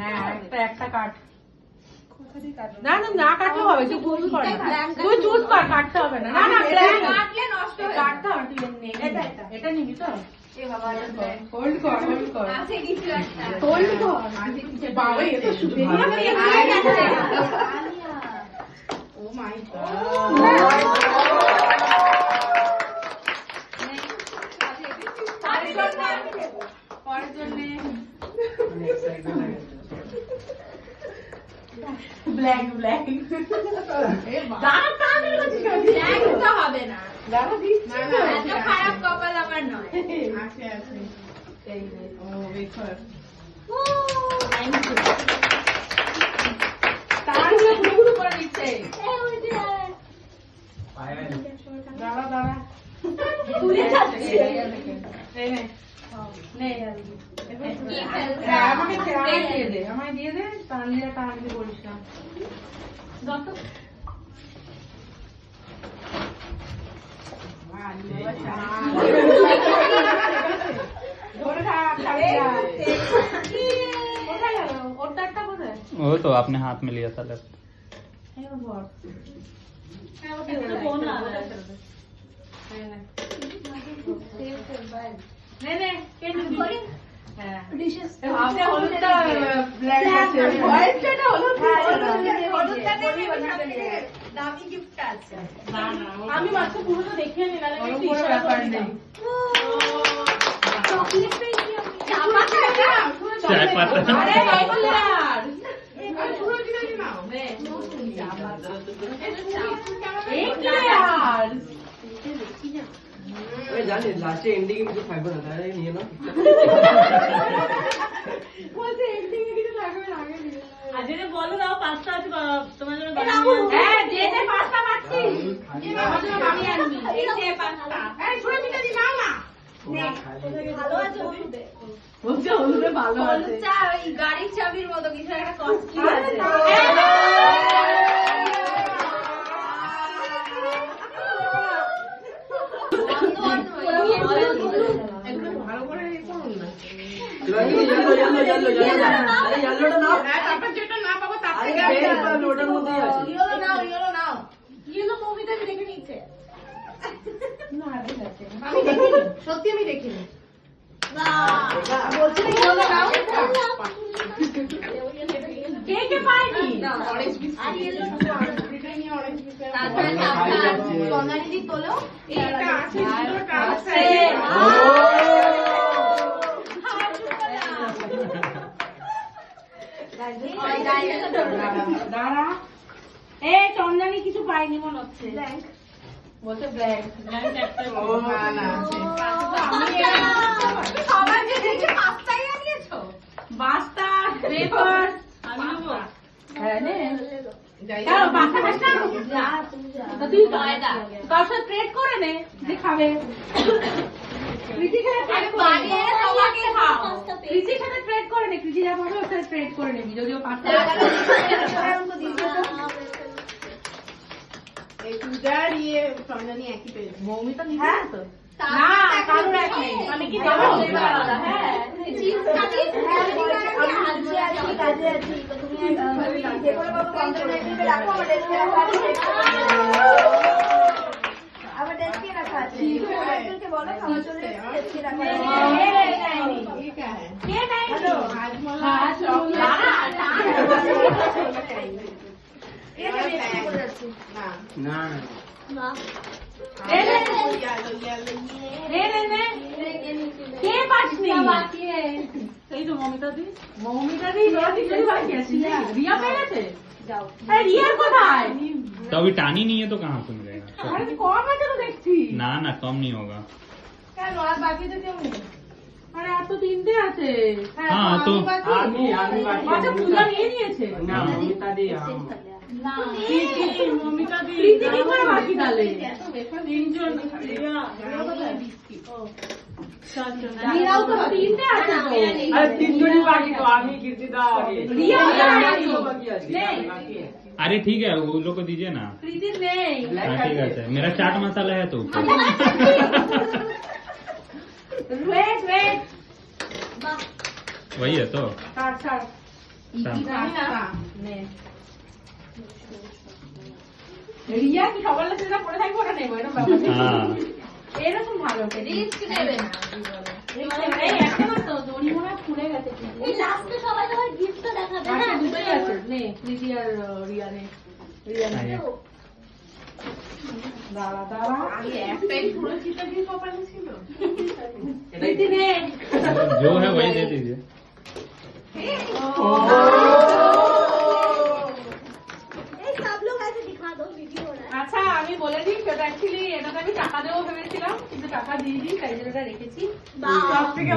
হ্যাঁ একটা কাট। না না না কাটলেও হবে, তুই চুজ কর, তুই চুজ কর, কাটতে হবে না। না না কাটলে নষ্ট হয়ে কাটতে হবে, তুই নে। এটা নিবি তো? এ বাবা হোল্ড কর, হোল্ড কর, আছে কিছু একটা হোল্ড কর। বাবা এত সুন্দর। ও মাই ব্ল্যাক ব্ল্যাক হবে না, এত খারাপ কপাল আমার নয়। আছে আছে। ও বেকর তারগুলো গুলো করে দিচ্ছে। দাঁড়া দাঁড়া, তুলে যাচ্ছে। এই নে নে, আমাকে দিয়ে দে, আমায় দিয়ে দে, তানলিরা তানলি বলিস না। যত वो तो आपने हाथ में लिया था लेफ्ट। দামি গিফট আছে। আমি মাত্র পুরো দেখে নিলাম, ব্যাপার নেই। চকলেট পেয়েছি আমি। चाय पाता আরে এইগুলো আর পুরো দিকে নাও নে, এই কি यार मैं जाने लास्ट एंडिंग में कुछ फाइबर होता है नहीं है ना বলতে এন্ডিং এ কিছু লাগবে না, আগে নিয়ে আজকে বলো দাও, পাঁচটা আছে তোমার জন্য হ্যাঁ যে যে পাঁচটা পাচ্ছি আমার জন্য আমি আনবি। এই যে পাঁচটা। এই ছোট মিটা দি নাও না, ভালো আছে হলুদে। বলছে হলুদে ভালো আছে। হলুদ চা ওই গাড়ির চাবির মতো কিছু একটা কস্টলি আরে আছে। না। একটু ভালো করে ইয়ে করুন না। अरे येलो ना হ্যাঁ তারপর যেটা না পাবো তার अरे থেকে बेल पर लोटन মধ্যেই আছে ইয়েলো নাও, ইয়েলো নাও। ইয়েলো মুভিতে আমি দেখে নিচ্ছে। না ঠিক আছে, আমি দেখিনি, সত্যি আমি দেখিনি। না বলছি না ইয়েলো নাও। কে কে পায়নি? Orange biscuit. আর ইয়েলো নাও। এটাই নিয়ে অরেঞ্জ বিস্কুট। তারপরে বঙ্গালীদি তোলো। এটা আছে সুন্দর আছে। দাঁড়া, এই চন্দ্রানী কিছু পাইনি মনে হচ্ছে। বলছে ব্ল্যাক ও না না আছে। সবার যে দেখে পাঁচটাই আনিয়েছো। বাস্তা পেপার আমি নেবো। হ্যাঁ নে দাও, বাস্তা বাস্তা যা তুমি যা। তো তুই কার সাথে ট্রেড করে নে যে খাবে। কৃষির সাথে ট্রেড করে বানিয়ে সবাইকে খাও। কৃষির সাথে ট্রেড করে নে, কৃষি যা পাবে ওর সাথে ট্রেড করে নিবি, যদিও পাঁচটা এই পূজার ইয়ে চন্দনী একই পেয়েছে। মৌমিতা নিবে না তো? না কারোর এক নেই। আমি কি দেবো? হ্যাঁ চিপস কাটিস। আমি আজকে আছি কাজে আছি তো তুমি যে কোনো বাবু কন্টেনারে রাখো আমার ডেস্কে রাখা আছে। আমার ডেস্কে রাখা আছে। সুপারভাইজারকে বলো খাওয়া চলে ডেস্কে রাখা আছে। ये क्या है? কে নাই हेलो हाजमोला चॉकलेट ये मैं একটু বলে যাচ্ছি। ना ना না নে নে কে পাসনি? বাকি है এই তো মমিতা দি ওরা তিনজনই বাকি আছে। রিয়া পেয়ে গেছে? যাও আরে রিয়ার কোথায়? तो अभी टानी नहीं है तो कहाँ से मिलेगा? আরে কম আছে তো দেখছি। ना ना कम नहीं होगा। কেন আর বাকি তো কেউ নেই? আরে আর তো তিনটে আছে। हाँ, तो आदमी बाकी আচ্ছা পূজা নিয়ে নিয়েছে। ना ममिता दी না মমিতা দি প্রীতি কি করে বাকি তাহলে? তিনজন রিয়া রিয়াও তো তিনটে আছে তো। अरे तीन जोड़ी बाकी तो आदमी कीर्ति दा आगे রিয়া बाकी নেই। बाकी আছে নেই। बाकी है अरे ठीक है वो लोग को दीजिए ना। প্রীতির নেই। हाँ ठीक है, मेरा चाट मसाला है तो ऊपर। ওয়েট वही है तो। ছাড় ছাড়। নে। রিয়া কি সবার কাছে যেটা পরে থাকবো ওটা নেবো এরকম ব্যাপার নেই। हाँ এরকম ভালো রিস্ক নেবে না এই একটা মাত্র দড়ি মনে হয় খুলে গেছে কিন্তু। এই লাস্টে সবাই তোমার গিফট দেখাবে না আচ্ছা, দুটোই আছে নে দিদি আর রিয়া নে রিয়া নে। आगे। দাঁড়া দাঁড়া আগে একটাই পুরো চিতা দিয়ে কপালে ছিল। দিদি নে। जो है वही दे दीजिए। এই সব লোক আছে দিখা দো ভিডিও না আচ্ছা আমি বলে দিই সেটা অ্যাকচুয়ালি এটাতে আমি টাকা দেবো ভেবেছিলাম কিন্তু টাকা দিয়ে দিই তাই জন্য এটা রেখেছি। বাহ থেকে